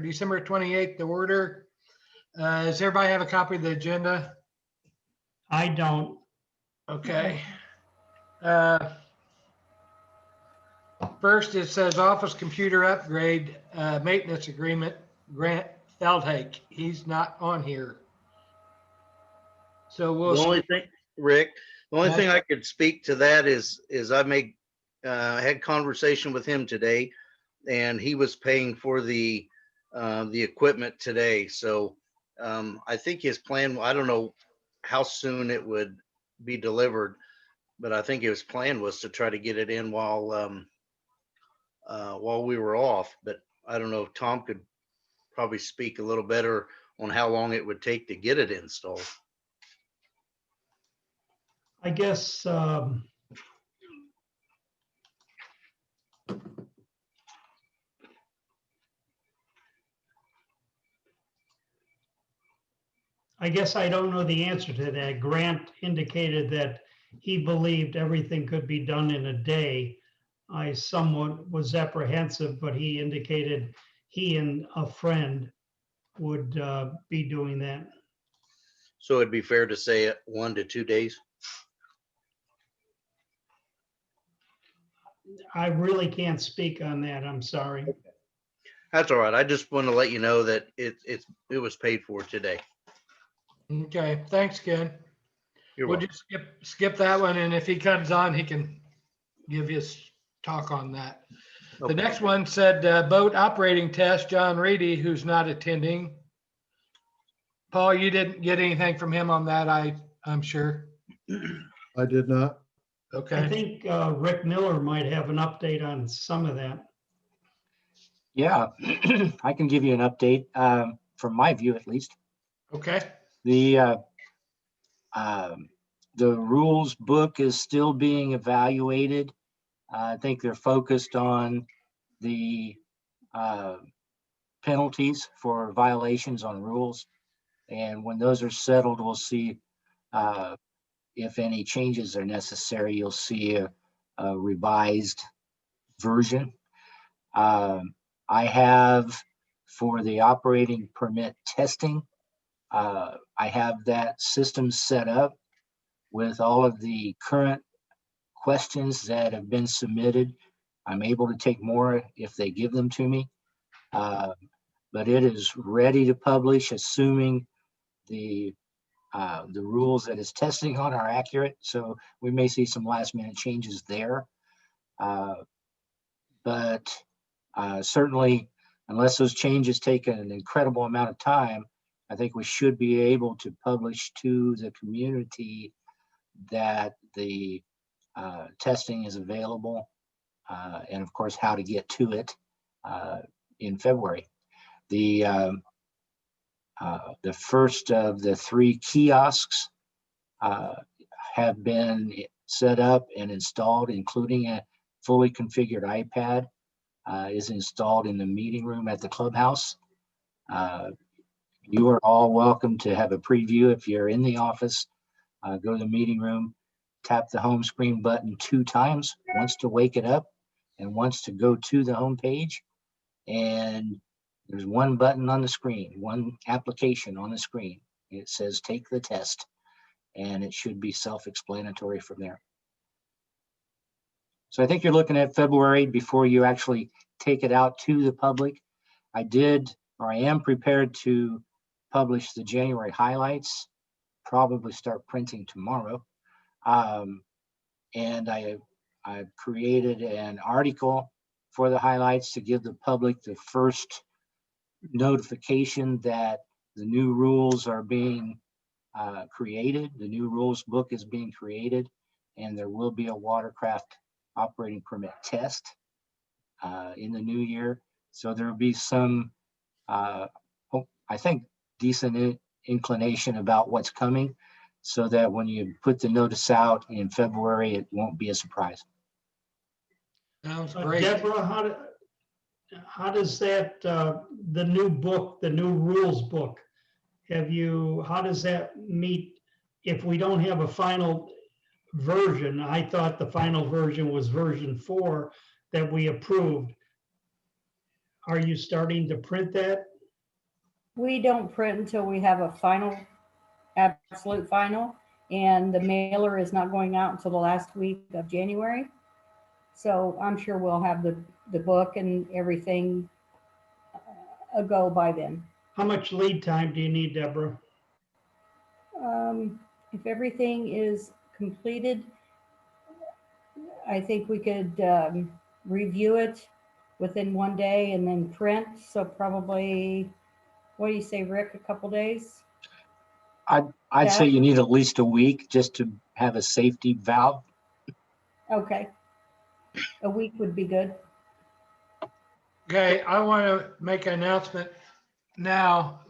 December 28th, the order. Does everybody have a copy of the agenda? I don't. Okay. First, it says office computer upgrade, maintenance agreement, Grant Feldhake. He's not on here. So The we'll only skip. thing, Rick, the only Huh? thing I could speak to that is I had conversation with him today, and he was paying for the equipment today. So I think his plan, I don't know how soon it would be delivered, but I think his plan was to try to get it in while we were off. But I don't know if Tom could probably speak a little better on how long it would take to get it installed. I guess I don't know the answer to that. Grant indicated that he believed everything could be done in a day. I somewhat was apprehensive, but he indicated he and a friend would be doing that. So it'd be fair to say 1 to 2 days. I really can't speak on that. I'm sorry. That's all right. I just want to let you know that it was paid for today. Okay, thanks, Ken. You're We'll welcome. just skip that one, and if he comes on, he can give his talk on that. Okay. The next one said boat operating test, John Reedy, who's not attending. Paul, you didn't get anything from him on that, I'm sure. I did not. I Okay, think Rick Miller might have an update on some of that. Yeah, I can give you an update from my view, at least. okay, The rules book is still being evaluated. I think they're focused on the penalties for violations on rules. And when those are settled, we'll see if any changes are necessary. You'll see a revised version. I have, for the operating permit testing, I have that system set up with all of the current questions that have been submitted. I'm able to take more if they give them to me. But it is ready to publish, assuming the rules that it's testing on are accurate. So we may see some last minute changes there. But certainly, unless those changes take an incredible amount of time, I think we should be able to publish to the community that the testing is available, and of course, how to get to it in February. The first of the 3 kiosks have been set up and installed, including a fully configured iPad is installed in the meeting room at the clubhouse. You are all welcome to have a preview if you're in the office. Go to the meeting room, tap the home screen button 2 times, once to wake it up and once to go to the home page. And there's one button on the screen, one application on the screen. It says take the test, and it should be self-explanatory from there. So I think you're looking at February before you actually take it out to the public. I am prepared to publish the January highlights, probably start printing tomorrow. And I've created an article for the highlights to give the public the first notification that the new rules are being created. The new rules book is being created, and there will be a watercraft operating permit test in the new year. So there will be some, I think, decent inclination about what's coming, so that when you put the notice out in February, it won't be a surprise. sounds great. Deborah, how does that, the new book, the new rules book, how does that meet if we don't have a final version? I thought the final version was version 4 that we approved. are you starting to print that? We don't print until we have a final, absolute final, and the mailer is not going out until the last week of January. So I'm sure we'll have the book and everything a go by then. How much lead time do you need, Deborah? If everything is completed, I think we could review it within one day and then print. So probably, what do you say, Rick, a couple days? I'd say you need at least a week just to have a safety valve. Okay. A week would be good. Okay, I want to make an announcement now.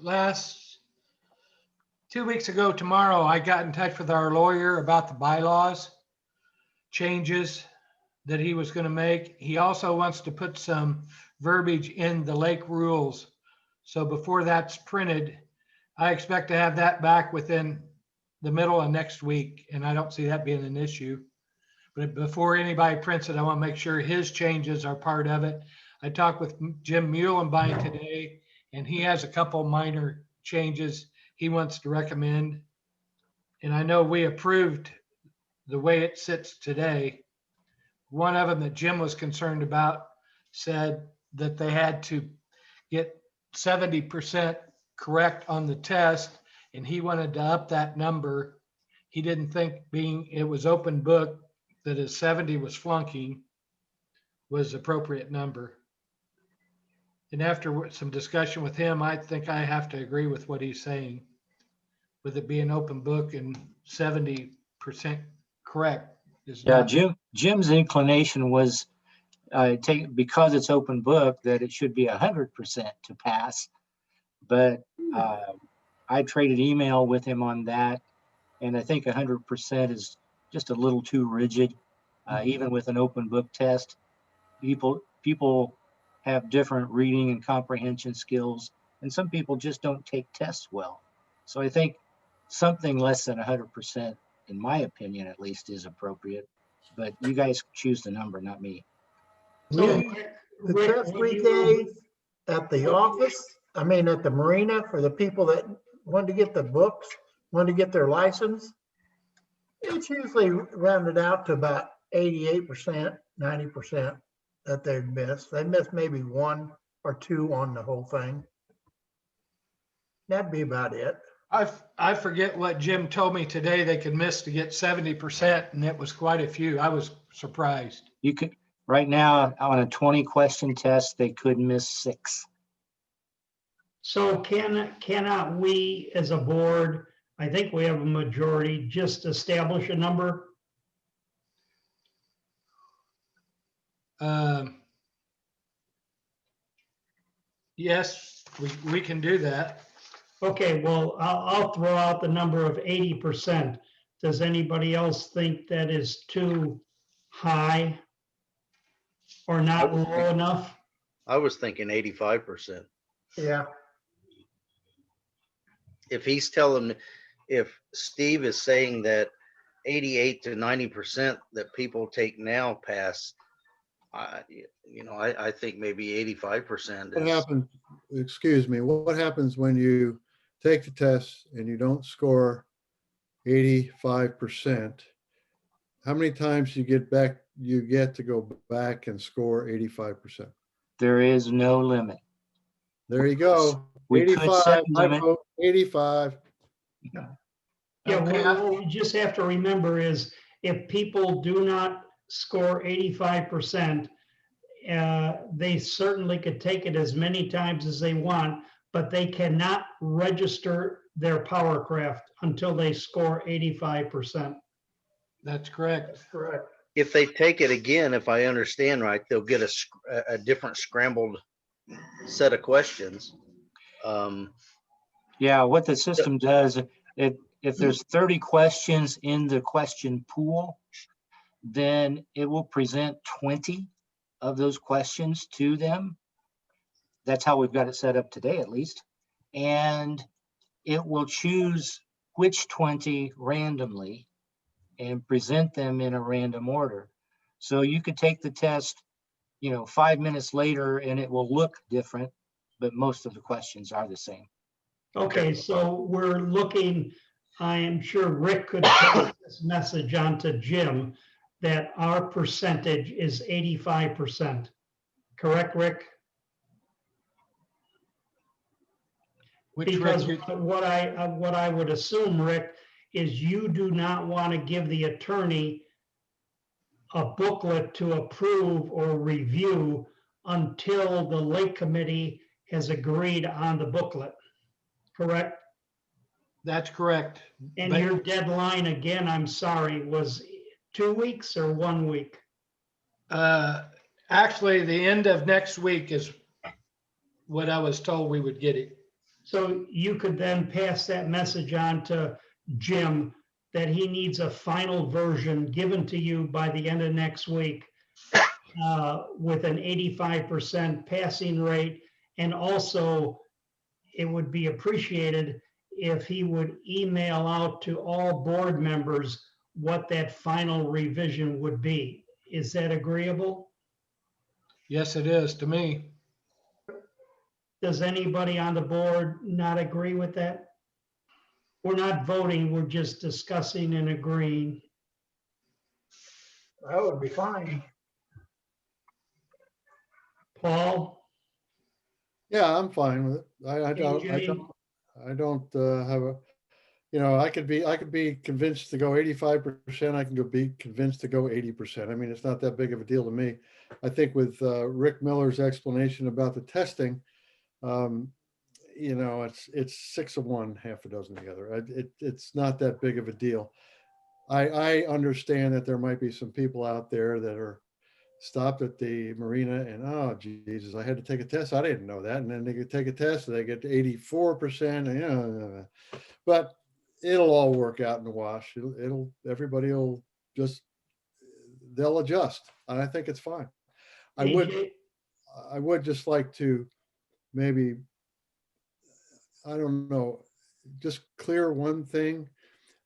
2 weeks ago tomorrow, I got in touch with our lawyer about the bylaws changes that he was going to make. He also wants to put some verbiage in the lake rules. So before that's printed, I expect to have that back within the middle of next week, and I don't see that being an issue. But before anybody prints it, I want to make sure his changes are part of it. I talked with Jim Muhlenbein today, and he has a couple minor changes he wants to recommend. And I know we approved the way it sits today. One of them that Jim was concerned about said that they had to get 70% correct on the test, and he wanted to up that number. He didn't think being it was open book that a 70 was flunking was appropriate number. And after some discussion with him, I think I have to agree with what he's saying. With it being open book and 70% correct is Yeah, not. Jim's inclination was because it's open book that it should be 100% to pass. But I traded email with him on that, and I think 100% is just a little too rigid. Even with an open book test, people have different reading and comprehension skills, and some people just don't take tests well. So I think something less than 100%, in my opinion at least, is appropriate. But you guys choose the number, not me. So, The Rick, test would you- weekdays at the office, I mean, at the marina for the people that want to get the books, want to get their license. It's usually rounded out to about 88%, 90% that they've missed. They missed maybe 1 or 2 on the whole thing. That'd be about it. I forget what Jim told me today they could miss to get 70%, and it was quite a few. I was surprised. You could, right now on a 20 question test, they could miss 6. So cannot we as a board, I think we have a majority, just establish a number? Yes, we can do that. Okay, well, I'll throw out the number of 80%. Does anybody else think that is too high or not low enough? I was thinking 85%. Yeah. If he's telling, if Steve is saying that 88 to 90% that people take now pass, I think maybe 85% What is. happens, excuse me, what happens when you take the test and you don't score 85%? How many times you get to go back and score 85%? There is no limit. There you go. We could 85, set I limit. vote 85. Yeah, Okay. what we just have to remember is if people do not score 85%, they certainly could take it as many times as they want, but they cannot register their power craft until they score 85%. That's correct. That's correct. If they take it again, if I understand right, they'll get a different scrambled set of questions. Yeah, what the system does, if there's 30 questions in the question pool, then it will present 20 of those questions to them. That's how we've got it set up today, at least. And it will choose which 20 randomly and present them in a random order. So you could take the test 5 minutes later and it will look different, but most of the questions are the same. Okay, so we're looking, I am sure Rick could pass this message on to Jim that our percentage is 85%. Correct, Rick? Which Because Rick, what I would assume, Rick, is you do not want to give the attorney a booklet to approve or review until the Lake Committee has agreed on the booklet, correct? that's correct. And But, your deadline, again, I'm sorry, was 2 weeks or 1 week? actually, the end of next week is what I was told we would get it. So you could then pass that message on to Jim that he needs a final version given to you by the end of next week with an 85% passing rate. And also, it would be appreciated if he would email out to all board members what that final revision would be. Is that agreeable? Yes, it is to me. Does anybody on the board not agree with that? We're not voting, we're just discussing and agreeing. That would be fine. Paul, Yeah, I'm fine with it. I don't AJ? have a, I could be convinced to go 85%. I can be convinced to go 80%. I mean, it's not that big of a deal to me. I think with Rick Miller's explanation about the testing, it's 6 of one, half a dozen of the other. It's not that big of a deal. I understand that there might be some people out there that are stopped at the marina and, oh, Jesus, I had to take a test. I didn't know that. And then they could take a test and they get to 84%. And, but it'll all work out in the wash. Everybody will they'll adjust. And I think it's fine. I would just like to maybe, I don't know, just clear one thing.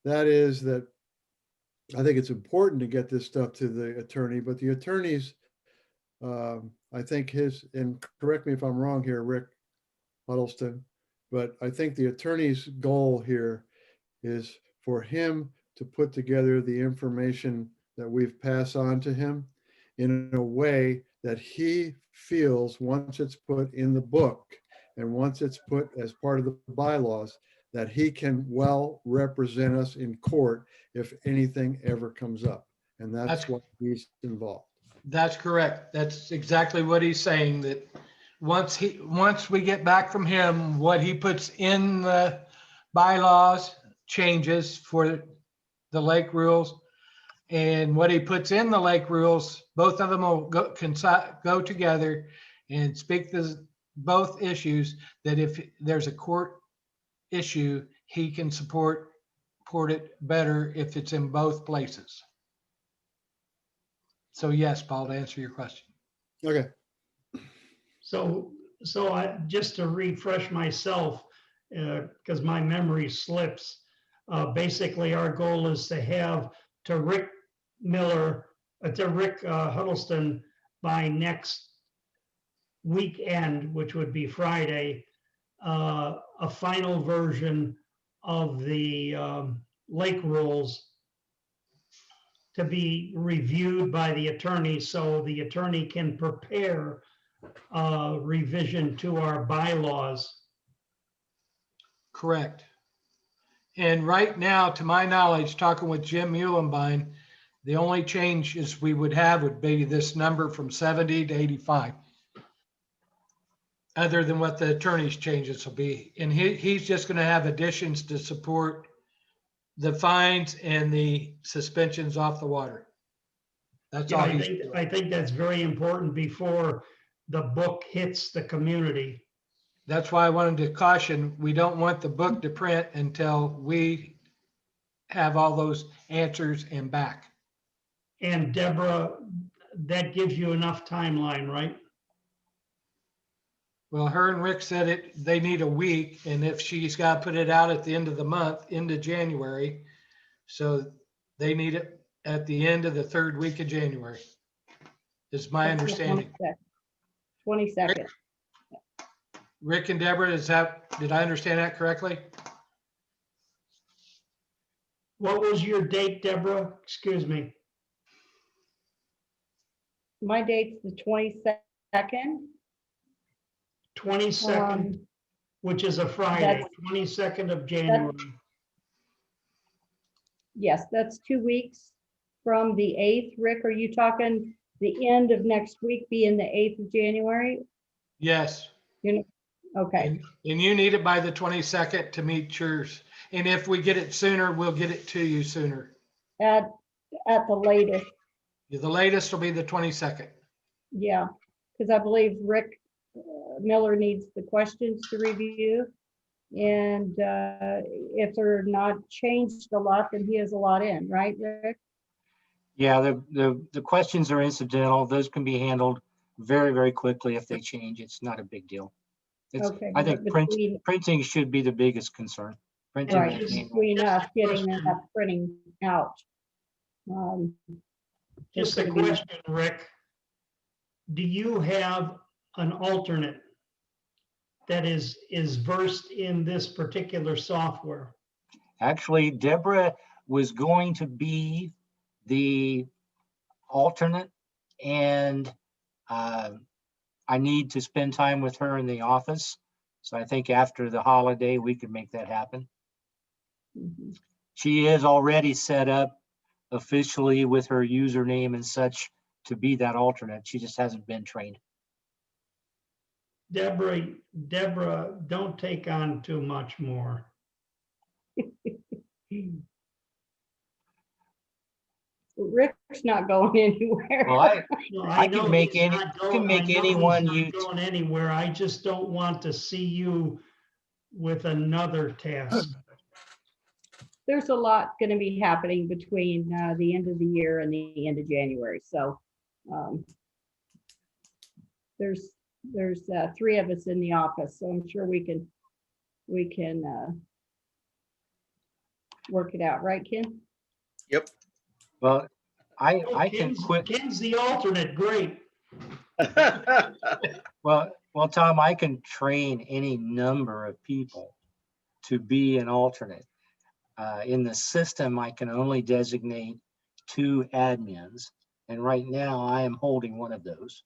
That is that I think it's important to get this stuff to the attorney, but the attorneys, I think and correct me if I'm wrong here, Rick Huddleston, but I think the attorney's goal here is for him to put together the information that we've passed on to him in a way that he feels once it's put in the book and once it's put as part of the bylaws, that he can well represent us in court if anything ever comes up. And that's what he's involved. That's correct. That's exactly what he's saying, that once we get back from him, what he puts in the bylaws changes for the lake rules, and what he puts in the lake rules, both of them will go together and speak both issues, that if there's a court issue, he can support it better if it's in both places. So yes, Paul, to answer your question. Okay. So just to refresh myself, because my memory slips, basically our goal is to have to Rick Huddleston by next weekend, which would be Friday, a final version of the lake rules to be reviewed by the attorney, so the attorney can prepare a revision to our bylaws. Correct. And right now, to my knowledge, talking with Jim Muhlenbein, the only changes we would have would be this number from 70 to 85. Other than what the attorney's changes will be. And he's just going to have additions to support the fines and the suspensions off the water. That's Yeah, all I think that's very important before the book hits the community. That's why I wanted to caution, we don't want the book to print until we have all those answers and back. And Deborah, that gives you enough timeline, right? Well, her and Rick said they need a week, and if she's got to put it out at the end of the month, into January, so they need it at the end of the third week of January. is my understanding. 22nd. Rick and Deborah, did I understand that correctly? What was your date, Deborah? Excuse me. My date's the 22nd. 22nd, which is a Friday, 22nd of January. Yes, that's 2 weeks from the 8th. Rick, are you talking the end of next week being the 8th of January? Yes. Okay, And you need it by the 22nd to meet yours. And if we get it sooner, we'll get it to you sooner. at the latest, The latest will be the 22nd. yeah, because I believe Rick Miller needs the questions to review. And if they're not changed a lot, then he has a lot in, right, Rick? Yeah, the questions are incidental. Those can be handled very, very quickly if they change. It's not a big deal. It's, Okay. I think but between, printing should be the biggest concern. Printing. right, is manual. between Just a us getting question. that printing out. Just a it's gonna be- question, Rick. Do you have an alternate that is versed in this particular software? Actually, Deborah was going to be the alternate, and I need to spend time with her in the office. So I think after the holiday, we could make that happen. Mhm. She is already set up officially with her username and such to be that alternate. She just hasn't been trained. Deborah, don't take on too much more. Rick's not going anywhere. Well, No, I know can make he's any, not you going- can make I know anyone he's not you, going anywhere. I just don't want to see you with another task. There's a lot going to be happening between the end of the year and the end of January. So there's 3 of us in the office, so I'm sure we can work it out, right, Ken? Yep. well, I can Ken's- quit. Ken's the alternate, great. Well, Tom, I can train any number of people to be an alternate. In the system, I can only designate 2 admins. And right now I am holding one of those.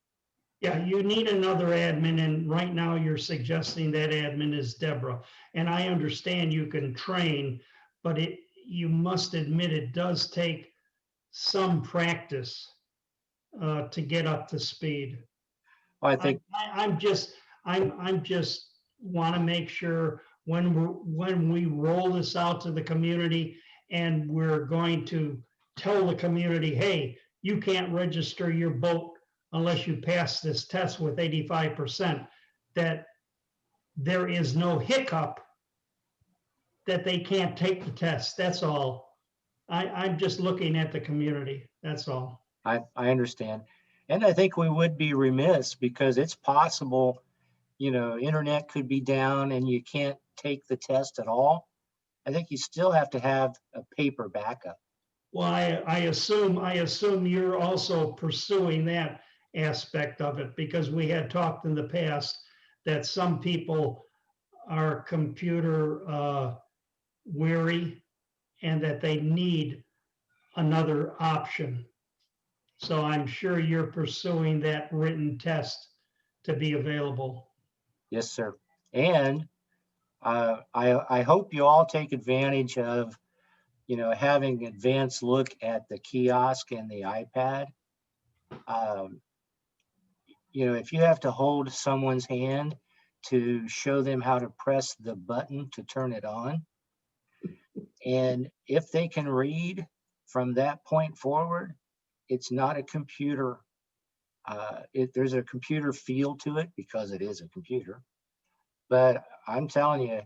Yeah, you need another admin, and right now you're suggesting that admin is Deborah. And I understand you can train, but you must admit it does take some practice to get up to speed. I think, I'm just want to make sure when we roll this out to the community and we're going to tell the community, hey, you can't register your boat unless you pass this test with 85%, that there is no hiccup that they can't take the test. That's all. I'm just looking at the community. That's all. I understand. And I think we would be remiss because it's possible, internet could be down and you can't take the test at all. I think you still have to have a paper backup. Well, I assume you're also pursuing that aspect of it, because we had talked in the past that some people are computer weary and that they need another option. So I'm sure you're pursuing that written test to be available. Yes, sir. And I hope you all take advantage of, having advanced look at the kiosk and the iPad. If you have to hold someone's hand to show them how to press the button to turn it on, and if they can read from that point forward, it's not a computer. There's a computer feel to it because it is a computer. But I'm telling you,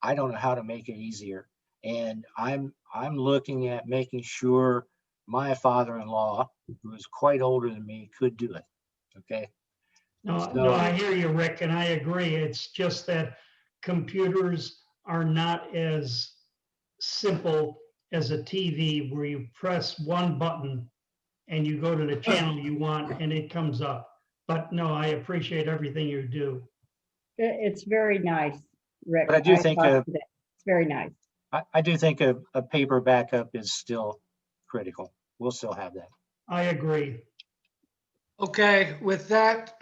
I don't know how to make it easier. And I'm looking at making sure my father-in-law, who is quite older than me, could do it. Okay. No, I hear you, Rick, and I agree. It's just that computers are not as simple as a TV where you press one button and you go to the channel you want and it comes up. But no, I appreciate everything you do. It's very nice, Rick. But I do think, talked to them. It's very nice. I do think a paper backup is still critical. We'll still have that. I agree. Okay, with that,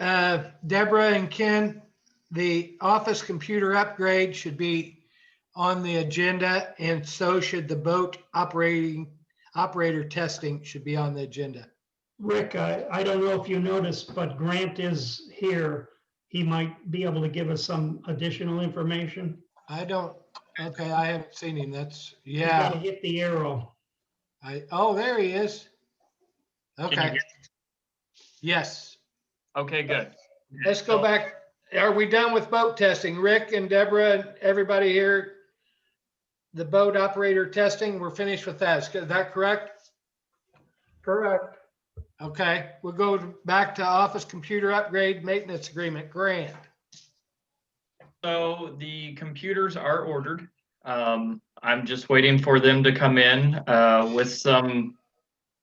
Deborah and Ken, the office computer upgrade should be on the agenda, and so should the boat operator testing should be on the agenda. Rick, I don't know if you noticed, but Grant is here. He might be able to give us some additional information. I don't, okay, I haven't seen him. That's, You gotta yeah. hit the arrow. Oh, there he is. Can you Okay, hear me? yes. Okay, good. Let's go back. Are we done with boat testing? Rick and Deborah and everybody here? The boat operator testing, we're finished with that. Is that correct? Correct. Okay, we'll go back to office computer upgrade maintenance agreement. Grant. So the computers are ordered. I'm just waiting for them to come in with some,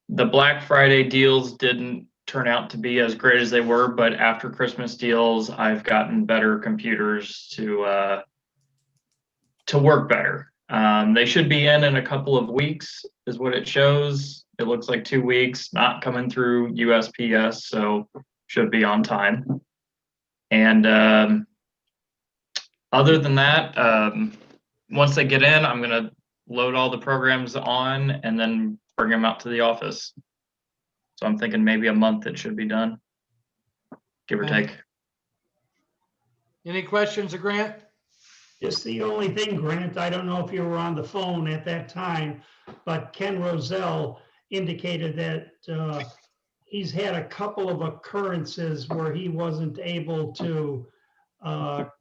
the Black Friday deals didn't turn out to be as great as they were, but after Christmas deals, I've gotten better computers to work better. They should be in a couple of weeks is what it shows. It looks like 2 weeks, not coming through USPS, so should be on time. And other than that, once they get in, I'm gonna load all the programs on and then bring them out to the office. So I'm thinking maybe a month it should be done, give or Okay. take. Any questions of Grant? Just the only thing, Grant, I don't know if you were on the phone at that time, but Ken Roselle indicated that he's had a couple of occurrences where he wasn't able to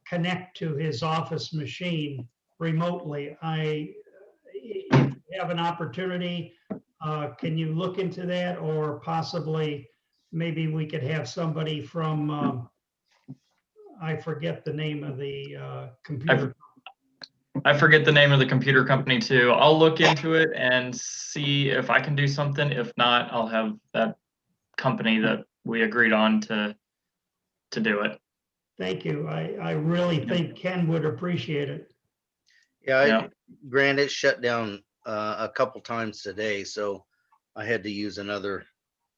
connect to his office machine remotely. If you have an opportunity, can you look into that, or possibly maybe we could have somebody from I forget the name of the computer. I forget the name of the computer company too. I'll look into it and see if I can do something. If not, I'll have that company that we agreed on to do it. Thank you. I really think Ken would appreciate it. Yeah, Grant, it shut down a couple times today, so I had to use another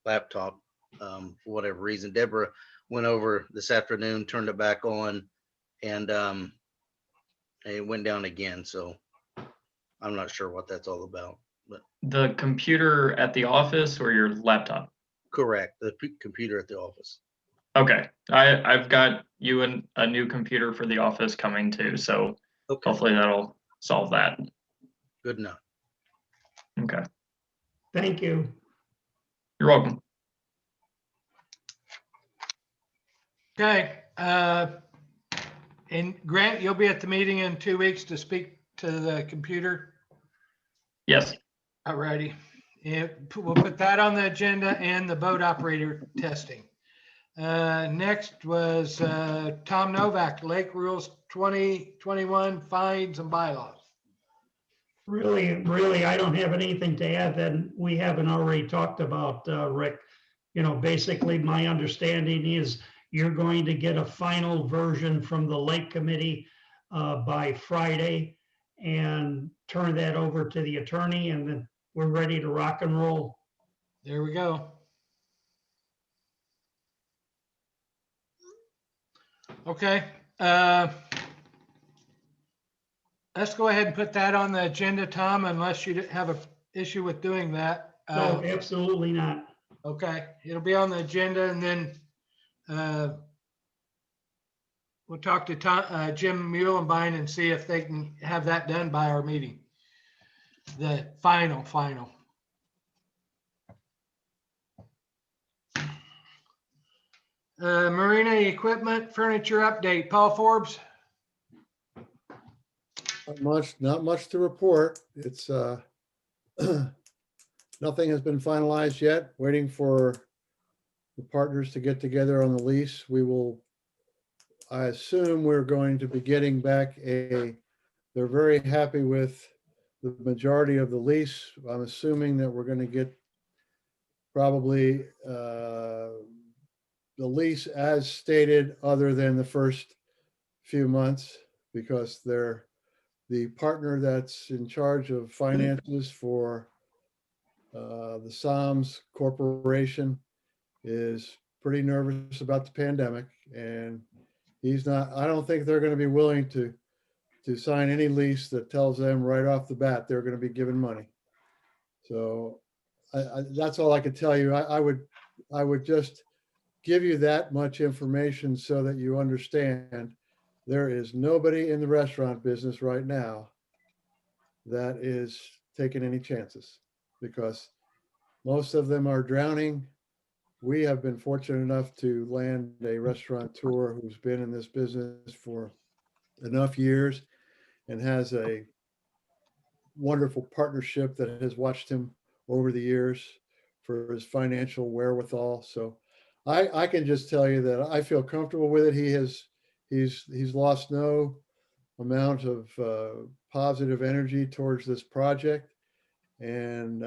laptop for whatever reason. Deborah went over this afternoon, turned it back on, and it went down again. So I'm not sure what that's all about. But The computer at the office or your laptop? correct, the computer at the office. Okay, I've got you a new computer for the office coming too, so Okay, hopefully that'll solve that. good enough. Okay, Thank you. you're welcome. Okay, and Grant, you'll be at the meeting in 2 weeks to speak to the computer. Yes, Alrighty. Yeah, we'll put that on the agenda and the boat operator testing. Next was Tom Novak, Lake Rules 2021 fines and bylaws. Really, I don't have anything to add that we haven't already talked about, Rick. You know, basically, my understanding is you're going to get a final version from the Lake Committee by Friday and turn that over to the attorney, and then we're ready to rock and roll. There we go. Okay. Let's go ahead and put that on the agenda, Tom, unless you have an issue with doing that. No, absolutely not. Okay, it'll be on the agenda, and then we'll talk to Jim Muhlenbein and see if they can have that done by our meeting. The final. Marina equipment, furniture update. Paul Forbes. Not much to report. It's nothing has been finalized yet. Waiting for the partners to get together on the lease. I assume we're going to be getting back they're very happy with the majority of the lease. I'm assuming that we're going to get probably the lease as stated, other than the first few months, because they're the partner that's in charge of finances for the Psalms Corporation is pretty nervous about the pandemic, and he's not, I don't think they're going to be willing to sign any lease that tells them right off the bat they're going to be given money. So that's all I could tell you. I would just give you that much information so that you understand there is nobody in the restaurant business right now that is taking any chances, because most of them are drowning. We have been fortunate enough to land a restaurateur who's been in this business for enough years and has a wonderful partnership that has watched him over the years for his financial wherewithal. So I can just tell you that I feel comfortable with it. He's lost no amount of positive energy towards this project, and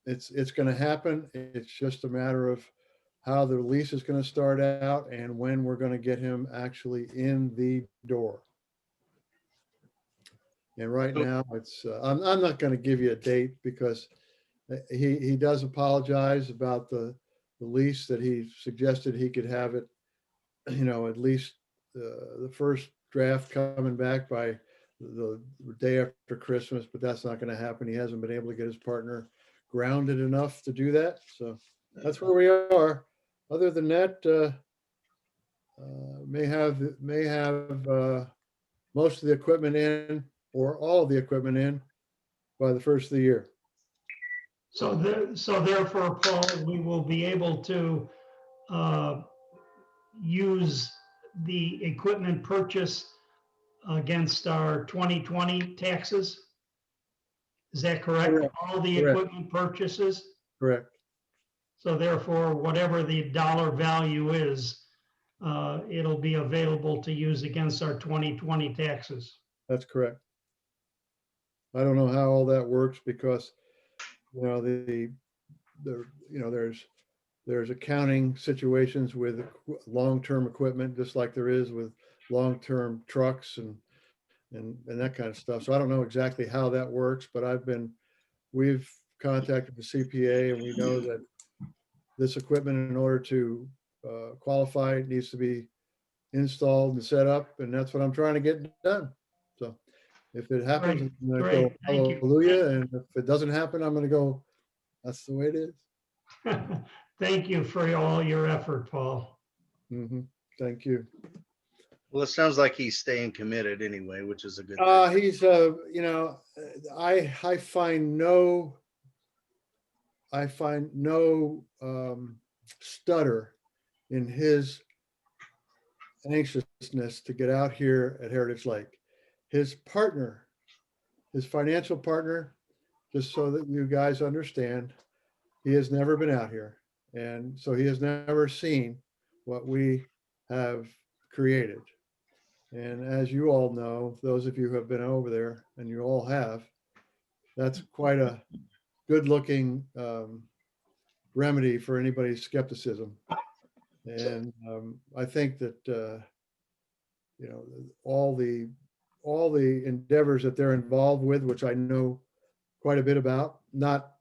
it's going to happen. It's just a matter of how the lease is going to start out and when we're going to get him actually in the door. And right now, it's I'm not going to give you a date, because he does apologize about the lease, that he suggested he could have it, at least the first draft coming back by the day after Christmas, but that's not going to happen. He hasn't been able to get his partner grounded enough to do that. So that's where we are. Other than that, may have most of the equipment in, or all of the equipment in, by the first of the year. So therefore, Paul, we will be able to use the equipment purchase against our 2020 taxes? Is that correct? Correct. All the Correct. equipment purchases? Correct. So therefore, whatever the dollar value is, it'll be available to use against our 2020 taxes. That's correct. I don't know how all that works, because there's accounting situations with long-term equipment, just like there is with long-term trucks and that kind of stuff. So I don't know exactly how that works, but we've contacted the CPA, and we know that this equipment, in order to qualify, needs to be installed and set up, and that's what I'm trying to get done. So if it happens, Great, I'm going to great. go Thank you. hallelujah, and if it doesn't happen, I'm going to go, that's the way it is. Thank you for all your effort, Paul. Mhm. Thank you. Well, it sounds like he's staying committed anyway, which is a good thing. He's I find no stutter in his anxiousness to get out here at Heritage Lake. His partner, his financial partner, just so that you guys understand, he has never been out here. And so he has never seen what we have created. And as you all know, those of you who have been over there, and you all have, that's quite a good looking remedy for anybody's skepticism. And I think that, all the endeavors that they're involved with, which I know quite a bit about, not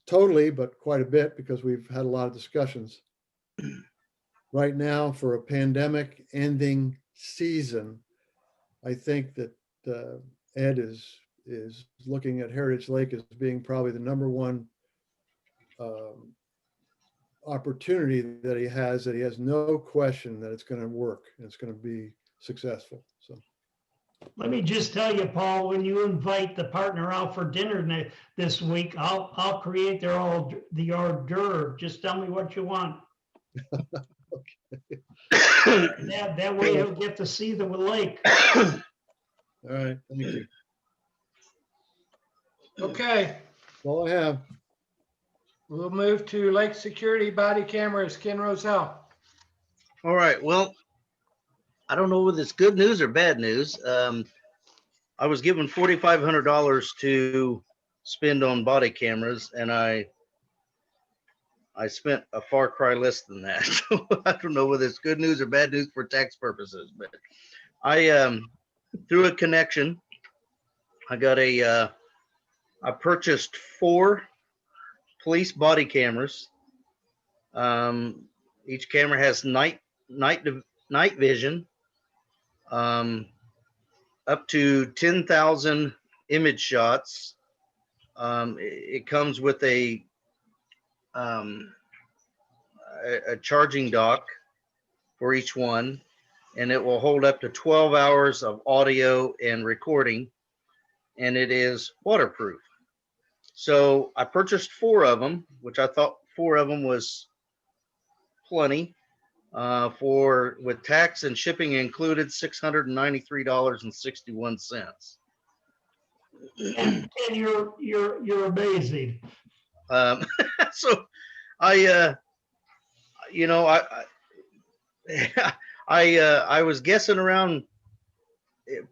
totally, but quite a bit, because we've had a lot of discussions. Right now, for a pandemic ending season, I think that Ed is looking at Heritage Lake as being probably the number one opportunity that he has no question that it's going to work and it's going to be successful. So Let me just tell you, Paul, when you invite the partner out for dinner this week, I'll create the hors d'oeuvre. Just tell me what you want. That way he'll get to see the lake. all right, thank you. Okay, That's all I have. we'll move to Lake Security Body Cameras, Ken Roselle. All right. Well, I don't know whether it's good news or bad news. I was given $4,500 to spend on body cameras, and I I spent a far cry less than that. So I don't know whether it's good news or bad news for tax purposes, but I through a connection, I got I purchased 4 police body cameras. Each camera has night vision, up to 10,000 image shots. It comes with a charging dock for each one, and it will hold up to 12 hours of audio and recording, and it is waterproof. So I purchased 4 of them, which I thought 4 of them was plenty. For with tax and shipping included, $693.61. And you're amazing. So I you know I was guessing around,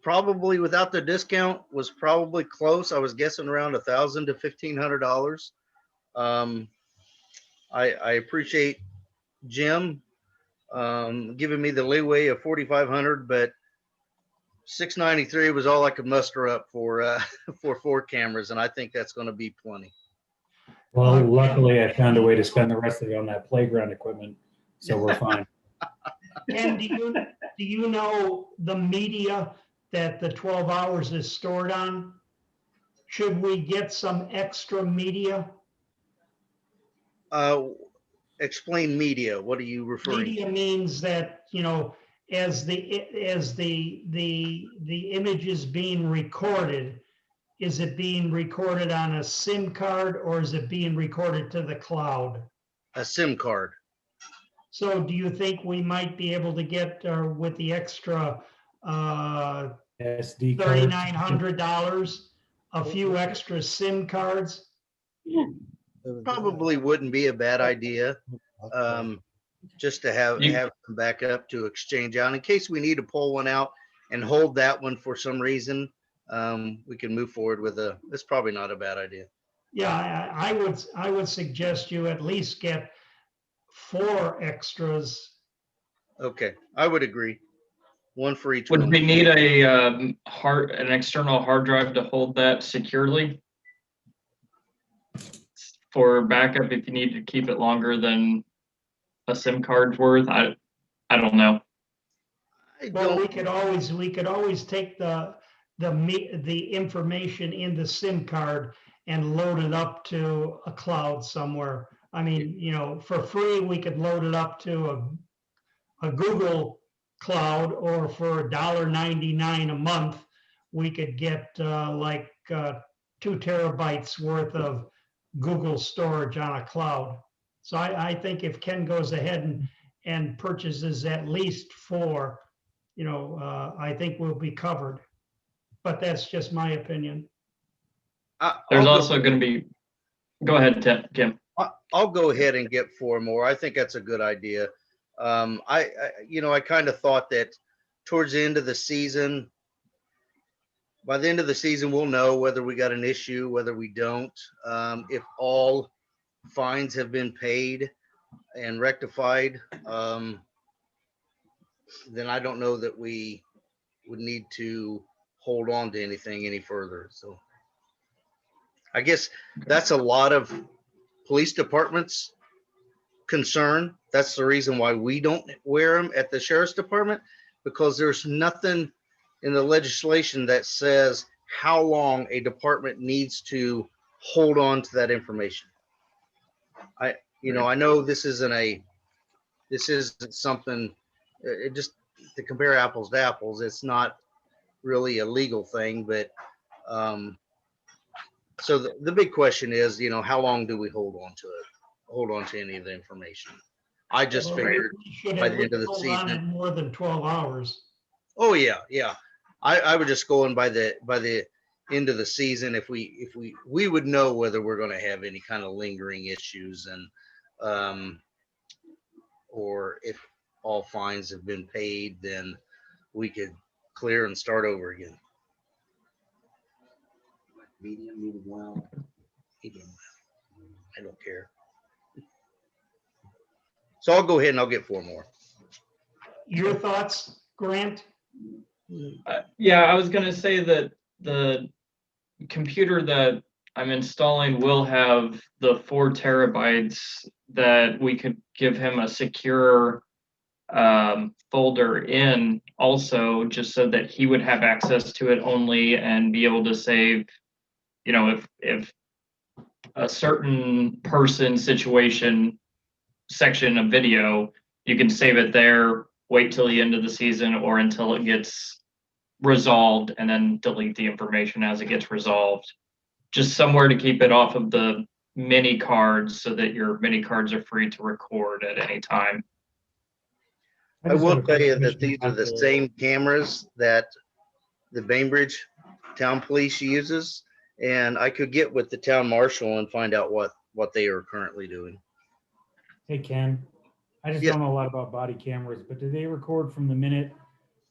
probably without the discount was probably close. I was guessing around $1,000 to $1,500. I appreciate Jim giving me the leeway of 4,500, but 693 was all I could muster up for for 4 cameras, and I think that's going to be plenty. Well, luckily I found a way to spend the rest of it on that playground equipment, so we're fine. And do you know the media that the 12 hours is stored on? Should we get some extra media? Explain media. What are you referring to? Media means that, as the image is being recorded, is it being recorded on a SIM card or is it being recorded to the cloud? A SIM card. So do you think we might be able to get with the extra SD card. $3,900, a few extra SIM cards? Probably wouldn't be a bad idea. Just to have some backup to exchange out in case we need to pull one out and hold that one for some reason. We can move forward with it's probably not a bad idea. Yeah, I would suggest you at least get 4 extras. Okay, I would agree. One for each Would one. we need an external hard drive to hold that securely for backup if you need to keep it longer than a SIM card's worth? I don't know. Well, we could always take the information in the SIM card and load it up to a cloud somewhere. I mean, for free, we could load it up to a Google cloud, or for $1.99 a month, we could get like 2 terabytes worth of Google storage on a cloud. So I think if Ken goes ahead and purchases at least 4, I think we'll be covered. But that's just my opinion. There's also going to be, go ahead, Kim. I'll go ahead and get 4 more. I think that's a good idea. I kind of thought that towards the end of the season, by the end of the season, we'll know whether we got an issue, whether we don't. If all fines have been paid and rectified, then I don't know that we would need to hold on to anything any further. So I guess that's a lot of police departments' concern. That's the reason why we don't wear them at the sheriff's department, because there's nothing in the legislation that says how long a department needs to hold on to that information. I know this isn't something, it just, to compare apples to apples, it's not really a legal thing, but so the big question is, how long do we hold on to any of the information? I just figured by the end of the season, more than 12 hours. Oh yeah. I would just go in by the end of the season. If we would know whether we're going to have any kind of lingering issues, and or if all fines have been paid, then we could clear and start over again. Medium well. I don't care. So I'll go ahead and I'll get 4 more. Your thoughts, Grant? Yeah, I was gonna say that the computer that I'm installing will have the 4 terabytes that we could give him a secure folder in also, just so that he would have access to it only and be able to save, you know, if a certain person, situation, section of video, you can save it there, wait till the end of the season or until it gets resolved, and then delete the information as it gets resolved. Just somewhere to keep it off of the mini cards so that your mini cards are free to record at any time. I just have will a tell you question that these are about the same cameras that the Bainbridge Town Police uses, and I could get with the town marshal and find out what they are currently doing. Hey, Ken, I just Yes. don't know a lot about body cameras, but do they record from the minute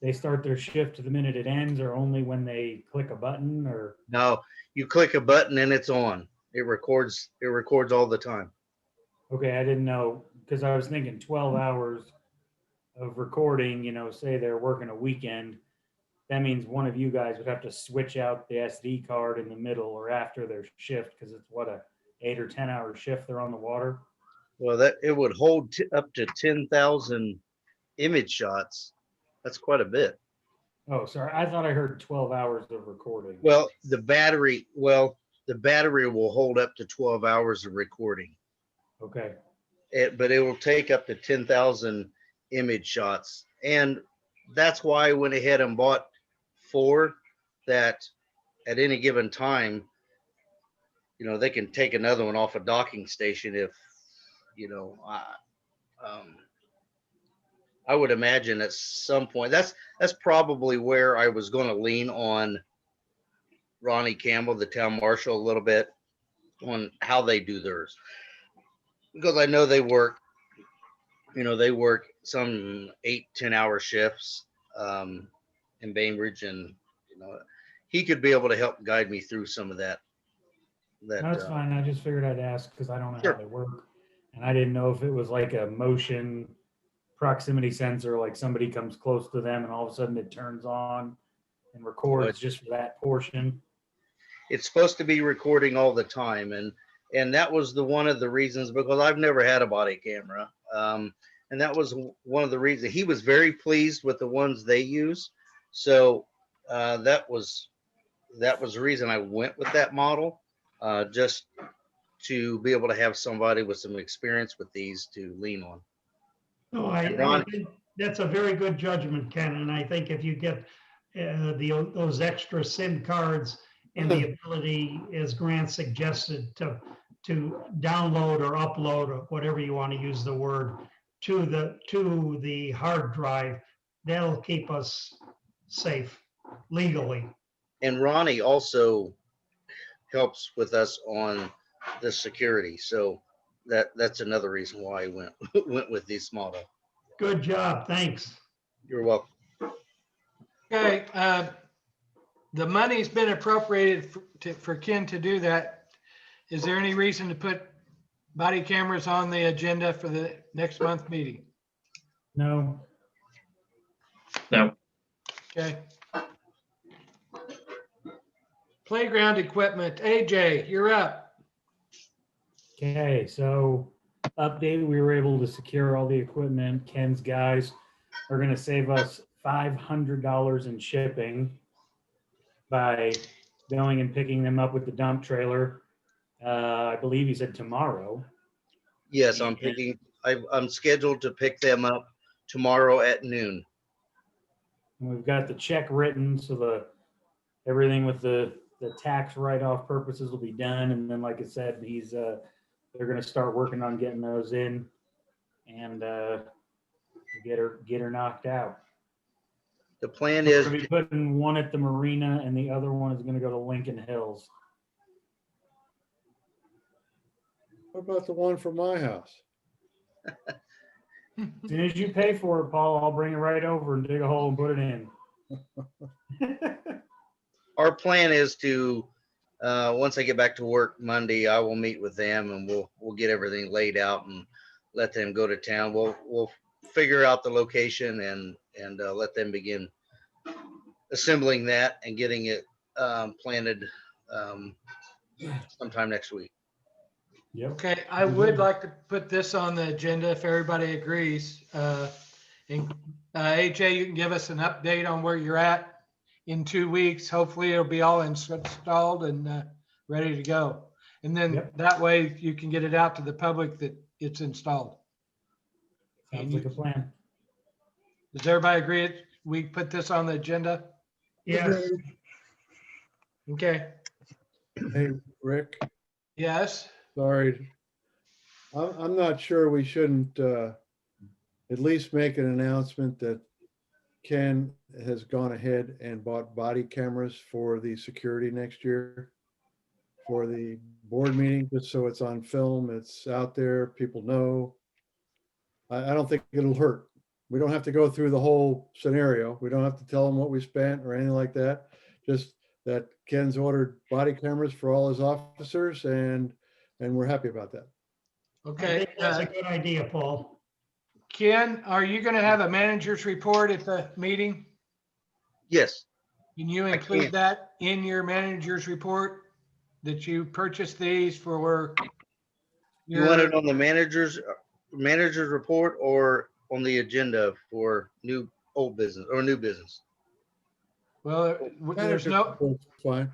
they start their shift to the minute it ends, or only when they click a button, or? Now, you click a button and it's on. It records all the time. Okay, I didn't know, because I was thinking 12 hours of recording, say they're working a weekend. That means one of you guys would have to switch out the SD card in the middle or after their shift, because it's what, a 8 or 10 hour shift they're on the water. Well, that it would hold up to 10,000 image shots. That's quite a bit. Oh, sorry. I thought I heard 12 hours of recording. Well, the battery will hold up to 12 hours of recording. Okay. But it will take up to 10,000 image shots. And that's why I went ahead and bought 4 that at any given time, they can take another one off a docking station if, I would imagine at some point, that's probably where I was going to lean on Ronnie Campbell, the town marshal, a little bit on how they do theirs. Because I know they work some 8-10 hour shifts in Bainbridge, and he could be able to help guide me through some of that. No, that's fine. I just figured I'd ask because I don't know Sure. how they work. And I didn't know if it was like a motion proximity sensor, like somebody comes close to them and all of a sudden it turns on and records just for that portion. It's supposed to be recording all the time, and that was one of the reasons, because I've never had a body camera, and that was one of the reasons. He was very pleased with the ones they use, so that was the reason I went with that model, just to be able to have somebody with some experience with these to lean on. No, I think that's a very good judgment, Ken, and I think if you get those extra SIM cards and the ability, as Grant suggested, to download or upload or whatever you want to use the word to the hard drive, that'll keep us safe legally. And Ronnie also helps with us on the security, so that's another reason why I went with this model. Good job, thanks. You're welcome. Okay, the money's been appropriated for Ken to do that. Is there any reason to put body cameras on the agenda for the next month meeting? No. No. Okay. Playground equipment, AJ, you're up. Okay, so update, we were able to secure all the equipment. Ken's guys are going to save us $500 in shipping by going and picking them up with the dump trailer. I believe he said tomorrow. Yes, I'm scheduled to pick them up tomorrow at noon. And we've got the check written, so everything with the tax write-off purposes will be done. And then, like I said, they're going to start working on getting those in and get her knocked out. The plan We're is going to be putting one at the marina, and the other one is going to go to Lincoln Hills. What about the one for my house? As soon as you pay for it, Paul, I'll bring it right over and dig a hole and put it in. our plan is to once I get back to work Monday, I will meet with them and we'll get everything laid out, and let them go to town. We'll figure out the location and let them begin assembling that and getting it planted sometime next week. Yep. Okay, I would like to put this on the agenda if everybody agrees. And AJ, you can give us an update on where you're at in 2 weeks. Hopefully it'll be all installed and ready to go. And then Yep. that way you can get it out to the public that it's installed. Sounds like a plan. Does everybody agree we put this on the agenda? Yes, Okay, Hey, Rick, yes, sorry. I'm not sure we shouldn't at least make an announcement that Ken has gone ahead and bought body cameras for the security next year for the board meeting, just so it's on film, it's out there, people know. I don't think it'll hurt. We don't have to go through the whole scenario. We don't have to tell them what we spent or anything like that. Just that Ken's ordered body cameras for all his officers and we're happy about that. I okay. think that's a good idea, Paul. Ken, are you gonna have a manager's report at the meeting? Yes, Can you I include can. that in your manager's report? That you purchased these for You want it your, on the manager's report or on the agenda for old business or new business? well, there's no, It's fine.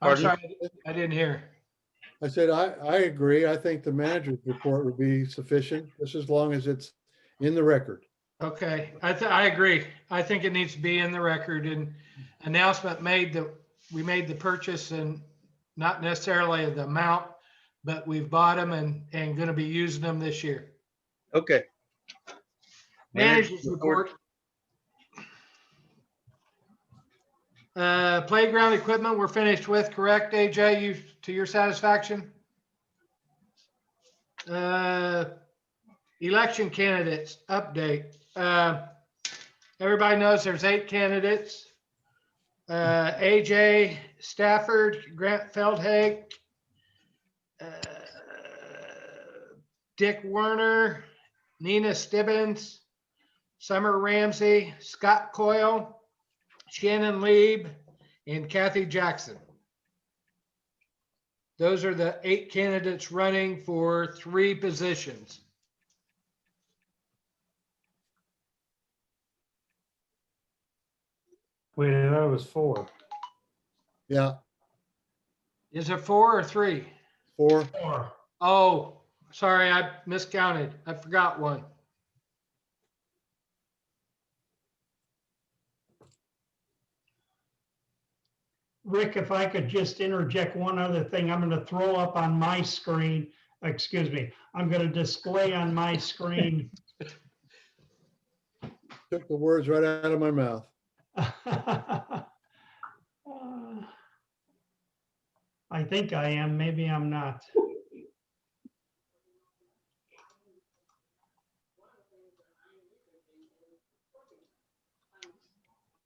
I'm Pardon? sorry, I didn't hear. I said, I agree. I think the manager's report would be sufficient, just as long as it's in the record. Okay, I agree. I think it needs to be in the record and announcement made that we made the purchase and not necessarily the amount, but we've bought them and gonna be using them this year. Okay. Manager's report. Playground equipment we're finished with, correct, AJ? You, to your satisfaction? Election candidates update. Everybody knows there's 8 candidates. AJ Stafford, Grant Feldhake, Dick Werner, Nina Stibbins, Summer Ramsey, Scott Coyle, Shannon Lieb, and Kathy Jackson. Those are the 8 candidates running for 3 positions. Wait, I thought it was 4. Yeah, Is it 4 or 3? 4. Or Oh, sorry, I miscounted. I forgot one. Rick, if I could just interject one other thing, I'm going to throw up on my screen, excuse me, I'm going to display on my screen. Took the words right out of my mouth. I think I am, maybe I'm not.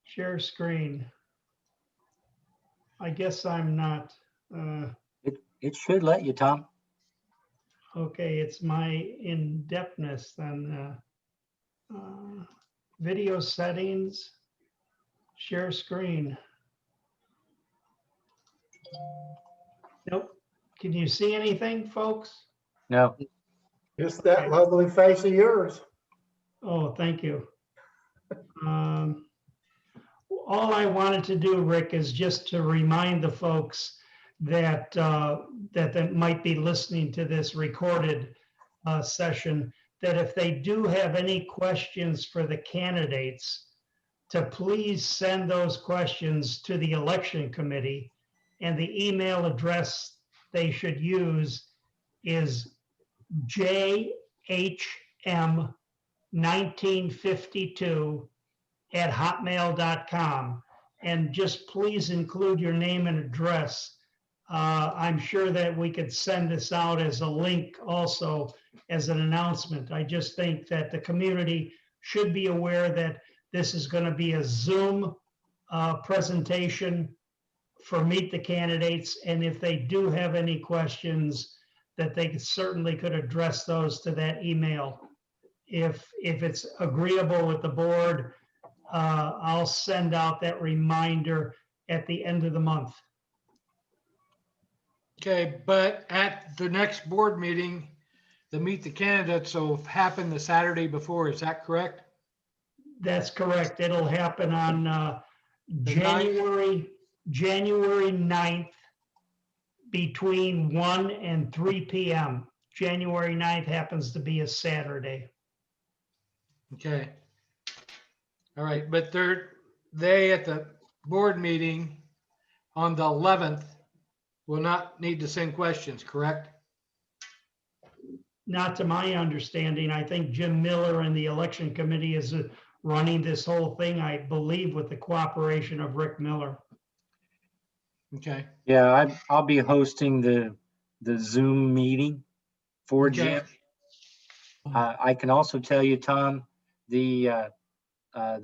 Share screen. I guess I'm not. It should let you, Tom. Okay, it's my in-depthness then. Video settings, share screen. Nope. Can you see anything, folks? No. Just that lovely face of yours. Oh, thank you. All I wanted to do, Rick, is just to remind the folks that that might be listening to this recorded session, that if they do have any questions for the candidates, to please send those questions to the election committee, and the email address they should use is jhm1952@hotmail.com. And just please include your name and address. I'm sure that we could send this out as a link also as an announcement. I just think that the community should be aware that this is going to be a Zoom presentation for Meet the Candidates. And if they do have any questions, that they certainly could address those to that email. If it's agreeable with the board, I'll send out that reminder at the end of the month. Okay, but at the next board meeting, the Meet the Candidates will happen the Saturday before, is that correct? That's correct. It'll happen on The ninth? January 9th between 1 and 3 p.m. January 9th happens to be a Saturday. Okay. All right, but they at the board meeting on the 11th will not need to send questions, correct? Not to my understanding. I think Jim Miller and the election committee is running this whole thing, I believe, with the cooperation of Rick Miller. Okay, Yeah, I'll be hosting the Zoom meeting for okay, Jim. I can also tell you, Tom, the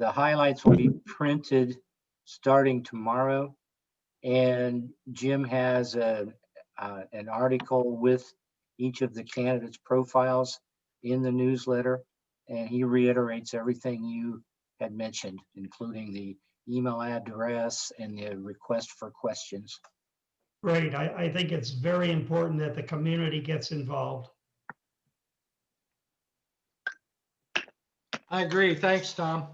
highlights will be printed starting tomorrow. And Jim has an article with each of the candidates' profiles in the newsletter. And he reiterates everything you had mentioned, including the email address and the request for questions. Great. I think it's very important that the community gets involved. I agree. Thanks, Tom.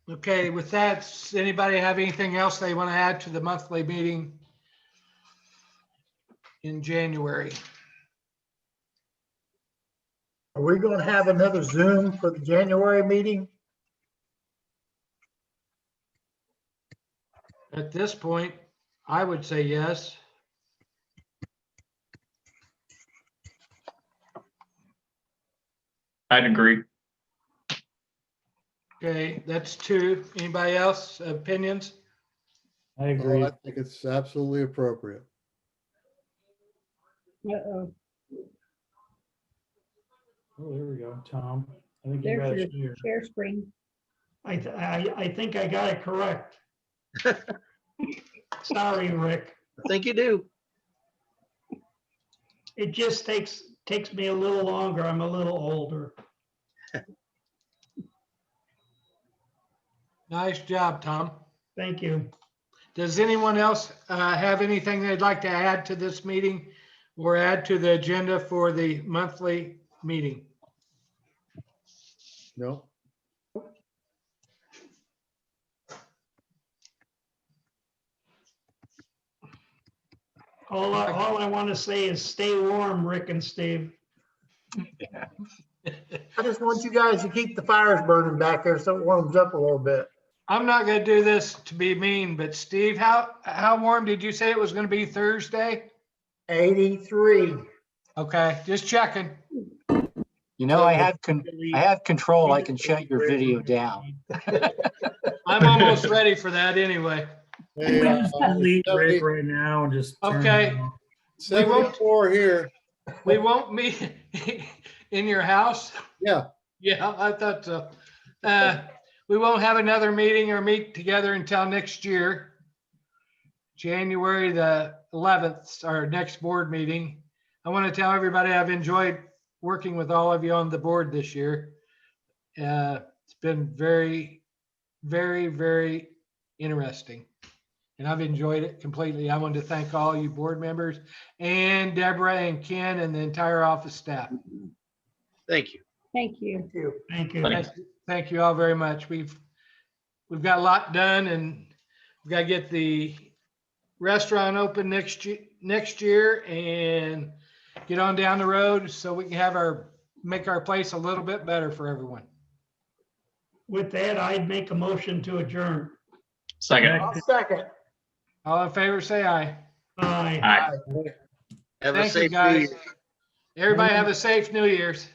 Okay, with that, does anybody have anything else they want to add to the monthly meeting in January? Are we going to have another Zoom for the January meeting? At this point, I would say yes. I'd agree. Okay, that's two. Anybody else opinions? I agree. I think it's absolutely appropriate. Uh-oh, Oh, there we go, Tom. I think you there's got your it here. share screen. I think I got it correct. Sorry, Rick. I think you do. It just takes me a little longer. I'm a little older. Nice job, Tom. Thank you. Does anyone else have anything they'd like to add to this meeting or add to the agenda for the monthly meeting? No, All I want to say is stay warm, Rick and Steve. I just want you guys to keep the fires burning back there so it warms up a little bit. I'm not going to do this to be mean, but Steve, how warm did you say it was going to be Thursday? 83. Okay, just checking. You know, I have control. I can shut your video down. I'm almost ready for that anyway. hey, We just delete Rick 70 right now and just. turn Okay. it off. 74 here. We won't meet in your house. Yeah, Yeah, I thought so. We won't have another meeting or meet together until next year. January the 11th, our next board meeting. I want to tell everybody I've enjoyed working with all of you on the board this year. It's been very, very, very interesting. And I've enjoyed it completely. I want to thank all you board members and Deborah and Ken and the entire office staff. Thank you. Thank you. Thank you. Thank you. Thanks. Thank you all very much. We've got a lot done and we've got to get the restaurant open next year and get on down the road so we can make our place a little bit better for everyone. With that, I'd make a motion to adjourn. Second. I'll second. All in favor, say aye. Aye. Aye. Have a Thank you, safe New guys. Year. Everybody have a safe New Year's.